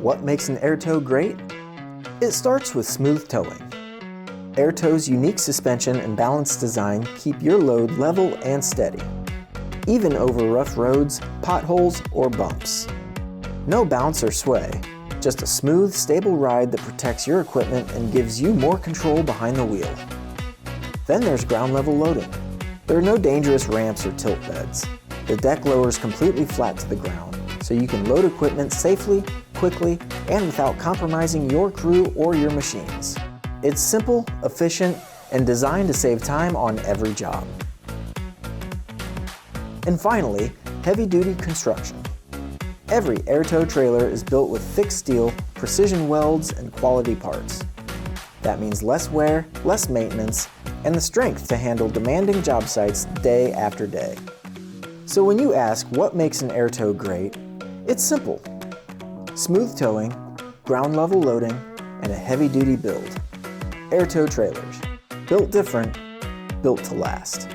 What makes an air tow great? It starts with smooth towing. Air tow's unique suspension and balanced design keep your load level and steady, even over rough roads, potholes, or bumps. No bounce or sway, just a smooth, stable ride that protects your equipment and gives you more control behind the wheel. Then there's ground level loading. There are no dangerous ramps or tilt beds. The deck lowers completely flat to the ground, so you can load equipment safely, quickly, and without compromising your crew or your machines. It's simple, efficient, and designed to save time on every job. And finally, heavy-duty construction. Every air tow trailer is built with thick steel, precision welds, and quality parts. That means less wear, less maintenance, and the strength to handle demanding job sites day after day. So when you ask what makes an air tow great, it's simple. Smooth towing, ground level loading, and a heavy-duty build. Air tow trailers. Built different, built to last.